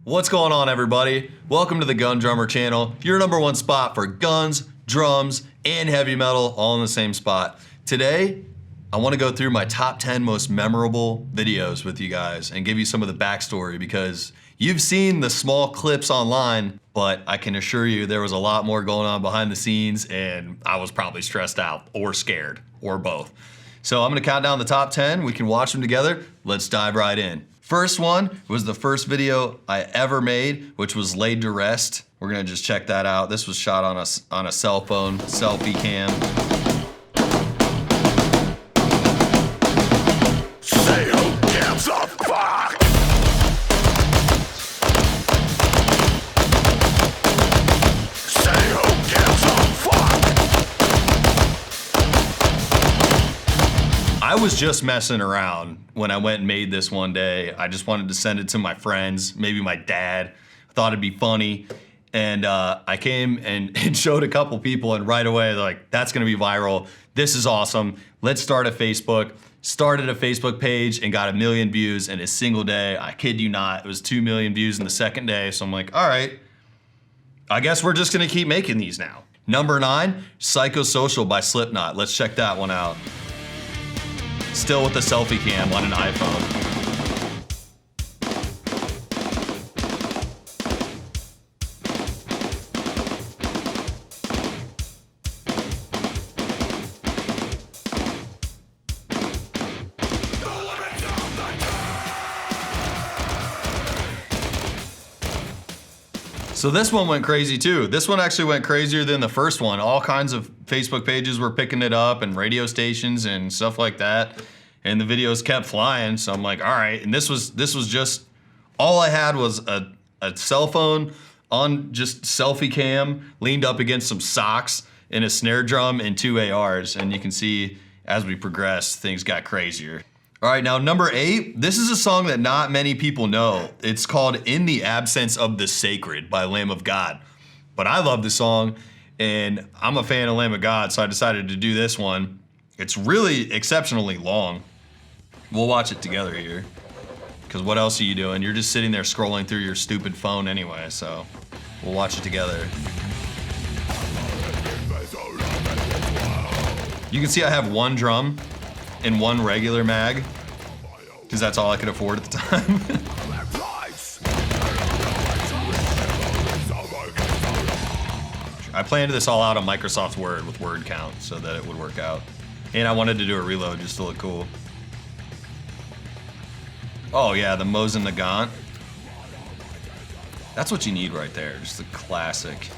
What's going on, everybody? Welcome to the Gun Drummer channel, your #1 spot for guns, drums, and heavy metal all in the same spot. Today, I want to go through my top 10 most memorable videos with you guys and give you some of the backstory, because you've seen the small clips online, but I can assure you there was a lot more going on behind the scenes, and I was probably stressed out or scared or both. So I'm gonna count down the top 10. We can watch them together. Let's dive right in. First one was the first video I ever made, which was Laid to Rest. We're gonna just check that out. This was shot on a cell phone, selfie cam. Say who gives a fuck? Say who gives a fuck? I was just messing around when I went and made this one day. I just wanted to send it to my friends, maybe my dad. I thought it'd be funny. And I came and showed a couple people, and right away they're like, that's gonna be viral. This is awesome. Let's start a Facebook. Started a Facebook page and got 1 million views in a single day. I kid you not, it was 2 million views in the second day. So I'm like, all right, I guess we're just gonna keep making these now. Number 9, Psychosocial by Slipknot. Let's check that one out. Still with the selfie cam on an iPhone. So this one went crazy too. This one actually went crazier than the first one. All kinds of Facebook pages were picking it up, and radio stations and stuff like that. And the videos kept flying. So I'm like, all right. And this was just, all I had was a cell phone on just selfie cam, leaned up against some socks and a snare drum and 2 ARs. And you can see as we progress, things got crazier. All right, now number 8, this is a song that not many people know. It's called In the Absence of the Sacred by Lamb of God. But I love the song, and I'm a fan of Lamb of God, so I decided to do this one. It's really exceptionally long. We'll watch it together here, because what else are you doing? You're just sitting there scrolling through your stupid phone anyway, so we'll watch it together. You can see I have 1 drum and 1 regular mag, because that's all I could afford at the time. I planned this all out on Microsoft Word with word count so that it would work out. And I wanted to do a reload just to look cool. Oh yeah, the Mosin Nagant. That's what you need right there, just a classic.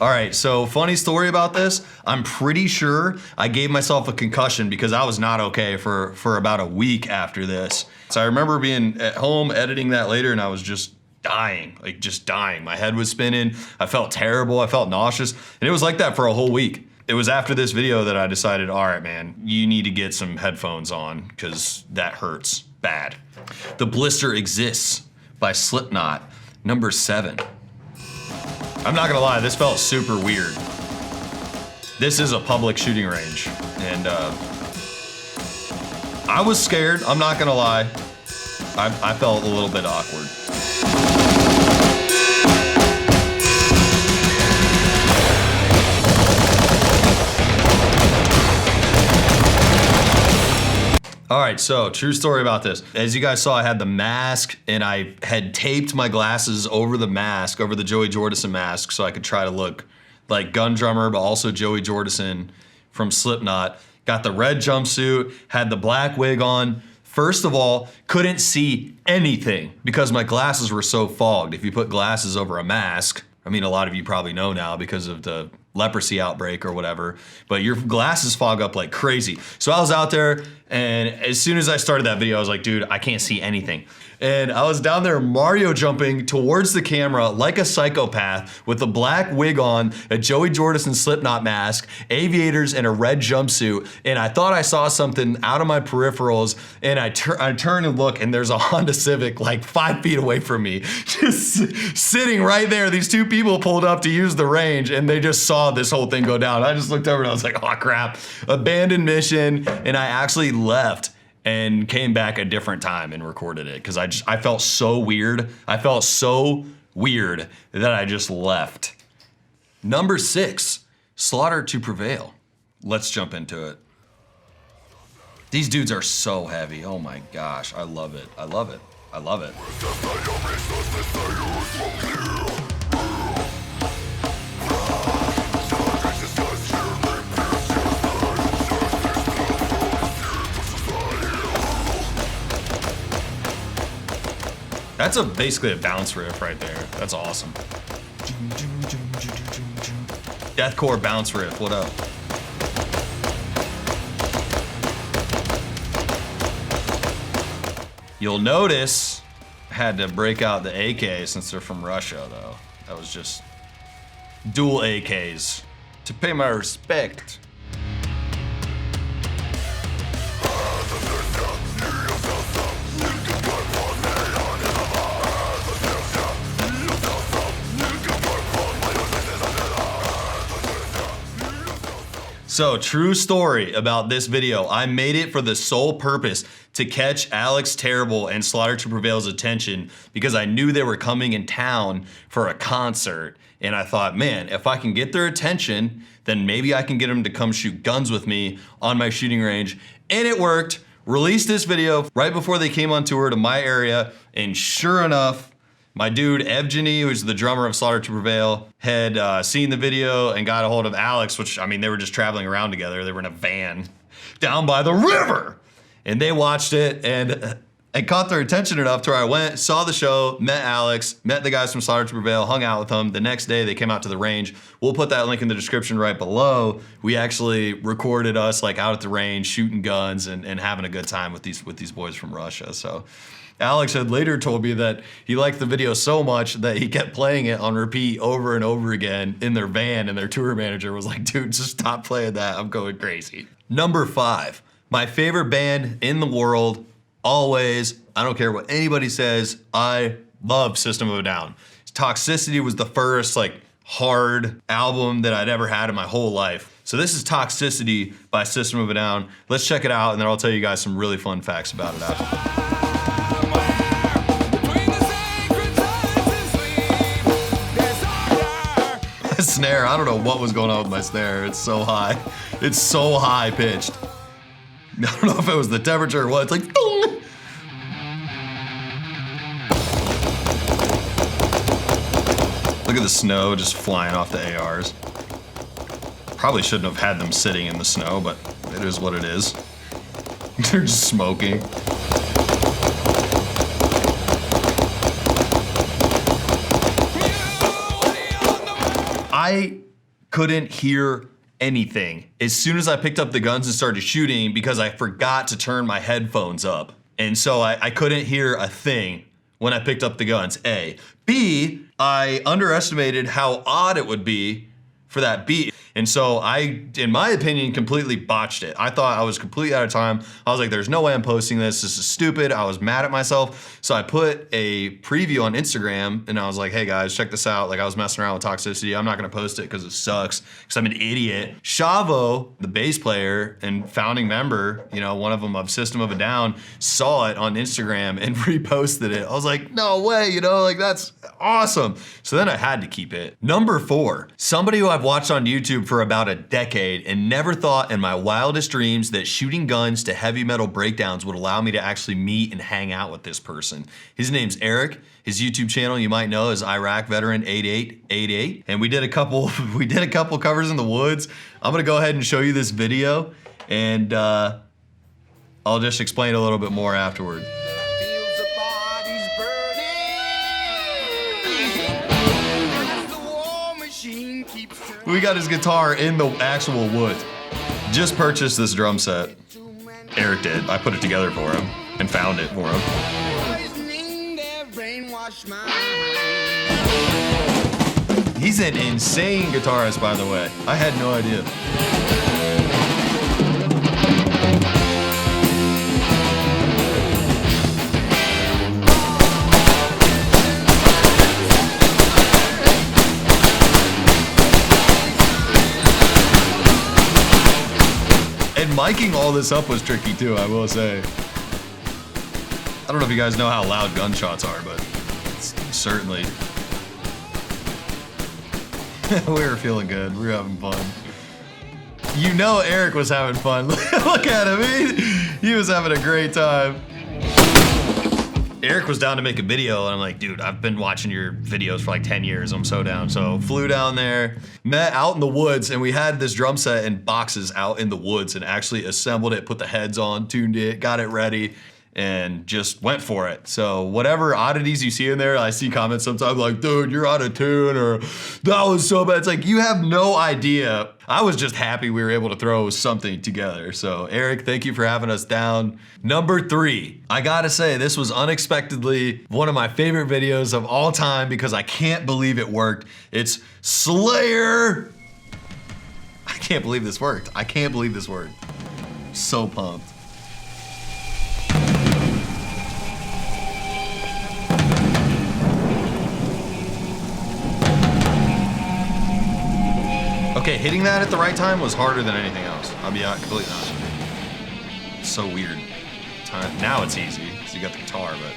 All right, so funny story about this. I'm pretty sure I gave myself a concussion because I was not okay for about a week after this. So I remember being at home editing that later, and I was just dying, like just dying. My head was spinning. I felt terrible. I felt nauseous. And it was like that for a whole week. It was after this video that I decided, all right, man, you need to get some headphones on because that hurts bad. The Blister Exists by Slipknot, number 7. I'm not gonna lie, this felt super weird. This is a public shooting range, and I was scared, I'm not gonna lie. I felt a little bit awkward. All right, so true story about this. As you guys saw, I had the mask, and I had taped my glasses over the mask, over the Joey Jordison mask, so I could try to look like Gun Drummer, but also Joey Jordison from Slipknot. Got the red jumpsuit, had the black wig on. First of all, couldn't see anything because my glasses were so fogged. If you put glasses over a mask, I mean, a lot of you probably know now because of the leprosy outbreak or whatever, but your glasses fog up like crazy. So I was out there, and as soon as I started that video, I was like, dude, I can't see anything. And I was down there Mario jumping towards the camera like a psychopath with a black wig on, a Joey Jordison Slipknot mask, aviators, and a red jumpsuit. And I thought I saw something out of my peripherals, and I turn and look, and there's a Honda Civic like 5 feet away from me, just sitting right there. These 2 people pulled up to use the range, and they just saw this whole thing go down. I just looked over and I was like, oh crap, abandoned mission. And I actually left and came back a different time and recorded it because I felt so weird. I felt so weird that I just left. Number 6, Slaughter to Prevail. Let's jump into it. These dudes are so heavy. Oh my gosh, I love it. I love it. I love it. That's basically a bounce riff right there. That's awesome. Deathcore bounce riff, what up? You'll notice I had to break out the AK since they're from Russia though. That was just dual AKs to pay my respect. So, true story about this video. I made it for the sole purpose to catch Alex Terrible and Slaughter to Prevail's attention because I knew they were coming in town for a concert. And I thought, man, if I can get their attention, then maybe I can get them to come shoot guns with me on my shooting range. And it worked. Released this video right before they came on tour to my area. And sure enough, my dude Evgeny, who's the drummer of Slaughter to Prevail, had seen the video and got a hold of Alex, which, I mean, they were just traveling around together. They were in a van down by the river. And they watched it and caught their attention enough to where I went, saw the show, met Alex, met the guys from Slaughter to Prevail, hung out with them. The next day, they came out to the range. We'll put that link in the description right below. We actually recorded us like out at the range, shooting guns and having a good time with these boys from Russia. So Alex had later told me that he liked the video so much that he kept playing it on repeat over and over again in their van, and their tour manager was like, dude, just stop playing that. I'm going crazy. Number 5, my favorite band in the world, always. I don't care what anybody says. I love System of a Down. Toxicity was the first like hard album that I'd ever had in my whole life. So this is Toxicity by System of a Down. Let's check it out, and then I'll tell you guys some really fun facts about it after. Snare, I don't know what was going on with my snare. It's so high. It's so high pitched. I don't know if it was the temperature or what. It's like, boom. Look at the snow just flying off the ARs. Probably shouldn't have had them sitting in the snow, but it is what it is. They're just smoking. I couldn't hear anything as soon as I picked up the guns and started shooting because I forgot to turn my headphones up. And so I couldn't hear a thing when I picked up the guns, A. B, I underestimated how odd it would be for that beat. And so I, in my opinion, completely botched it. I thought I was completely out of time. I was like, there's no way I'm posting this. This is stupid. I was mad at myself. So I put a preview on Instagram and I was like, hey guys, check this out. Like I was messing around with Toxicity. I'm not gonna post it because it sucks, because I'm an idiot. Shavo, the bass player and founding member, you know, one of them of System of a Down, saw it on Instagram and reposted it. I was like, no way, you know, like that's awesome. So then I had to keep it. Number 4, somebody who I've watched on YouTube for about a decade and never thought in my wildest dreams that shooting guns to heavy metal breakdowns would allow me to actually meet and hang out with this person. His name's Eric. His YouTube channel you might know is Iraq Veteran 8888, and we did a couple covers in the woods. I'm gonna go ahead and show you this video, and I'll just explain a little bit more afterward. We got his guitar in the actual woods. Just purchased this drum set. Eric did. I put it together for him and found it for him. He's an insane guitarist, by the way. I had no idea. And miking all this up was tricky too, I will say. I don't know if you guys know how loud gunshots are, but certainly. We were feeling good. We were having fun. You know Eric was having fun. Look at him. He was having a great time. Eric was down to make a video, and I'm like, dude, I've been watching your videos for like 10 years. I'm so down. So flew down there, met out in the woods, and we had this drum set in boxes out in the woods and actually assembled it, put the heads on, tuned it, got it ready, and just went for it. So whatever oddities you see in there, I see comments sometimes like, dude, you're out of tune, or that was so bad. It's like, you have no idea. I was just happy we were able to throw something together. So Eric, thank you for having us down. Number 3, I gotta say, this was unexpectedly one of my favorite videos of all time because I can't believe it worked. It's Slayer. I can't believe this worked. I can't believe this worked. So pumped. Okay, hitting that at the right time was harder than anything else. I'll be completely honest with you. So weird. Now it's easy, because you got the guitar, but...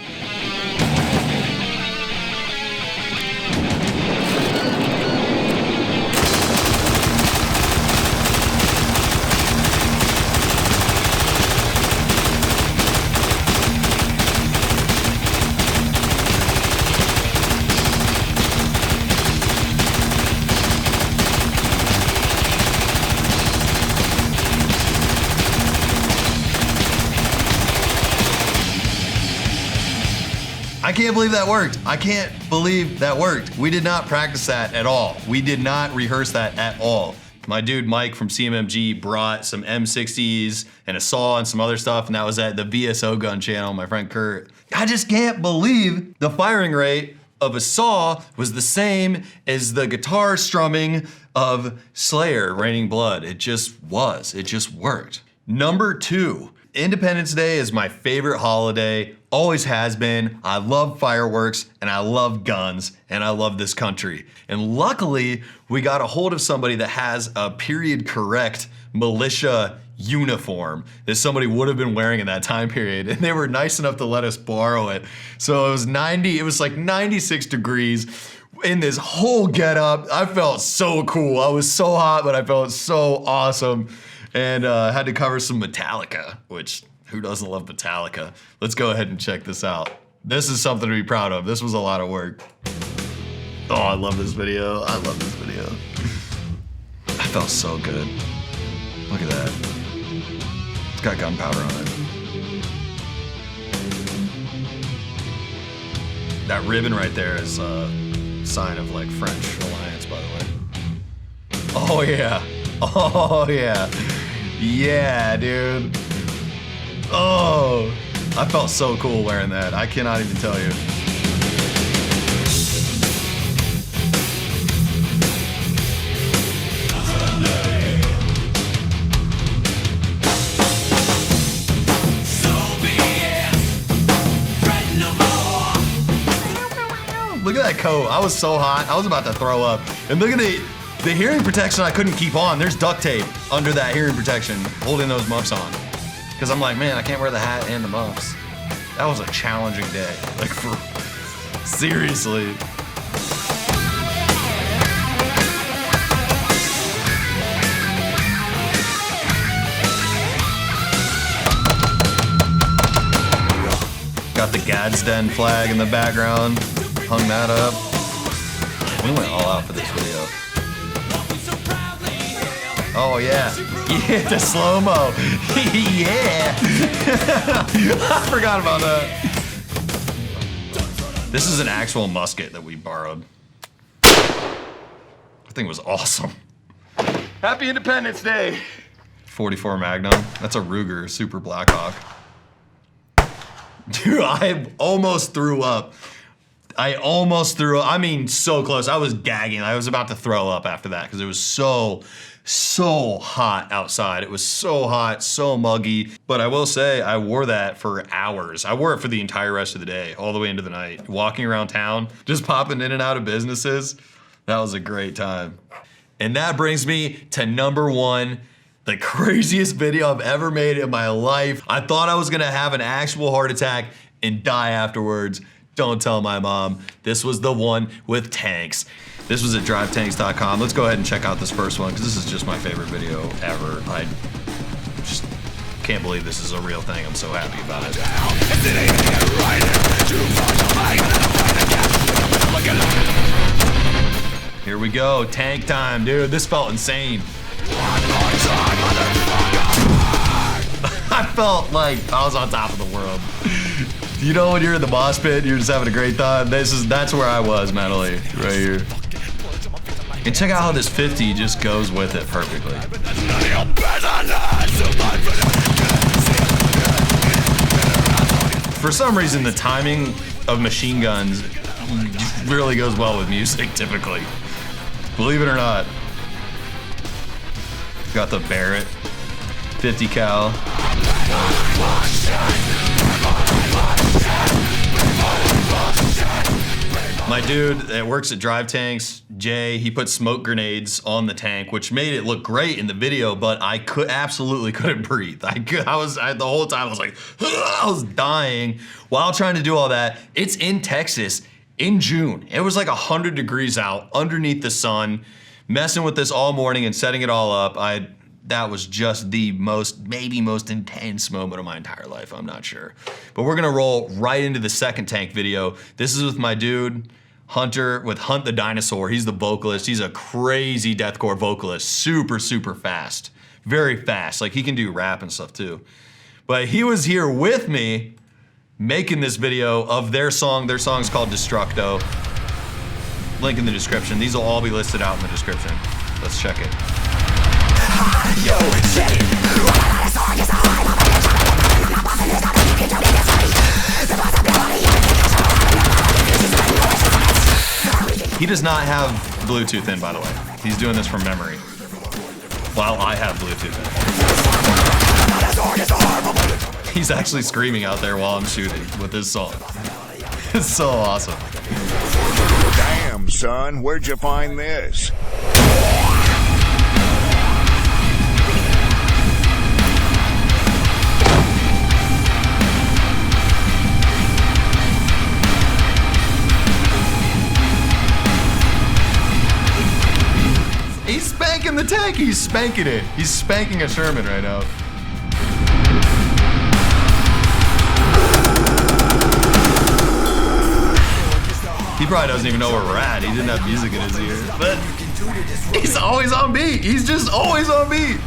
I can't believe that worked. I can't believe that worked. We did not practice that at all. We did not rehearse that at all. My dude Mike from CMMG brought some M60s and a saw and some other stuff, and that was at the VSO gun channel, my friend Kurt. I just can't believe the firing rate of a saw was the same as the guitar strumming of Slayer, Raining Blood. It just was. It just worked. Number 2. Independence Day is my favorite holiday, always has been. I love fireworks and I love guns and I love this country. And luckily, we got a hold of somebody that has a period correct militia uniform that somebody would have been wearing in that time period. And they were nice enough to let us borrow it. So it was like 96 degrees in this whole getup. I felt so cool. I was so hot, but I felt so awesome. And had to cover some Metallica, which who doesn't love Metallica? Let's go ahead and check this out. This is something to be proud of. This was a lot of work. Oh, I love this video. I love this video. I felt so good. Look at that. It's got gunpowder on it. That ribbon right there is a sign of like French alliance, by the way. Oh yeah. Oh yeah. Yeah, dude. Oh, I felt so cool wearing that. I cannot even tell you. Look at that coat. I was so hot. I was about to throw up. And look at the hearing protection I couldn't keep on. There's duct tape under that hearing protection holding those muffs on. Because I'm like, man, I can't wear the hat and the muffs. That was a challenging day. Like, seriously. Got the Gadsden flag in the background. Hung that up. We went all out for this video. Oh yeah, yeah, the slow-mo, yeah. I forgot about that. This is an actual musket that we borrowed. That thing was awesome. Happy Independence Day. 44 Magnum, that's a Ruger Super Blackhawk. Dude, I almost threw up. I mean, so close. I was gagging. I was about to throw up after that because it was so hot outside. It was so hot, so muggy. But I will say, I wore that for hours. I wore it for the entire rest of the day, all the way into the night. Walking around town, just popping in and out of businesses. That was a great time. And that brings me to number 1. The craziest video I've ever made in my life. I thought I was gonna have an actual heart attack and die afterwards. Don't tell my mom. This was the one with tanks. This was at drivetanks.com. Let's go ahead and check out this first one because this is just my favorite video ever. I just can't believe this is a real thing. I'm so happy about it. Here we go, tank time, dude. This felt insane. I felt like I was on top of the world. You know when you're in the mosh pit, you're just having a great time? That's where I was mentally, right here. And check out how this 50 just goes with it perfectly. For some reason, the timing of machine guns really goes well with music, typically. Believe it or not. Got the Barrett 50 cal. My dude that works at Drive Tanks, Jay, he put smoke grenades on the tank, which made it look great in the video, but I absolutely couldn't breathe. The whole time I was like, I was dying while trying to do all that. It's in Texas in June. It was like 100 degrees out underneath the sun, messing with this all morning and setting it all up. That was just the maybe most intense moment of my entire life. I'm not sure. But we're gonna roll right into the second tank video. This is with my dude, Hunter, with Hunt the Dinosaur. He's the vocalist. He's a crazy deathcore vocalist. Super, super fast. Very fast. Like he can do rap and stuff too. But he was here with me making this video of their song. Their song's called Destructo. Link in the description. These will all be listed out in the description. Let's check it. He does not have Bluetooth in, by the way. He's doing this from memory. While I have Bluetooth in. He's actually screaming out there while I'm shooting with this song. It's so awesome. Damn, son, where'd you find this? He's spanking the tank. He's spanking it. He's spanking a Sherman right now. He probably doesn't even know where we're at. He didn't have music in his ear. But he's always on beat. He's just always on beat.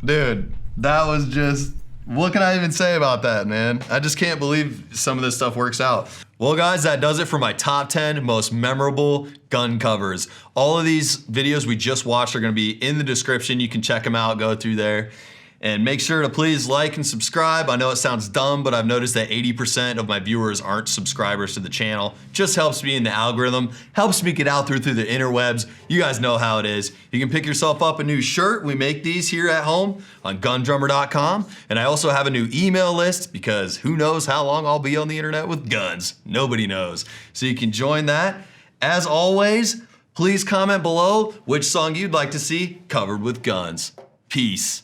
Dude, that was just... What can I even say about that, man? I just can't believe some of this stuff works out. Well, guys, that does it for my top 10 most memorable gun covers. All of these videos we just watched are gonna be in the description. You can check them out, go through there. And make sure to please like and subscribe. I know it sounds dumb, but I've noticed that 80% of my viewers aren't subscribers to the channel. Just helps me in the algorithm, helps me get out through the interwebs. You guys know how it is. You can pick yourself up a new shirt. We make these here at home on gundrummer.com. And I also have a new email list because who knows how long I'll be on the internet with guns. Nobody knows. So you can join that. As always, please comment below which song you'd like to see covered with guns. Peace.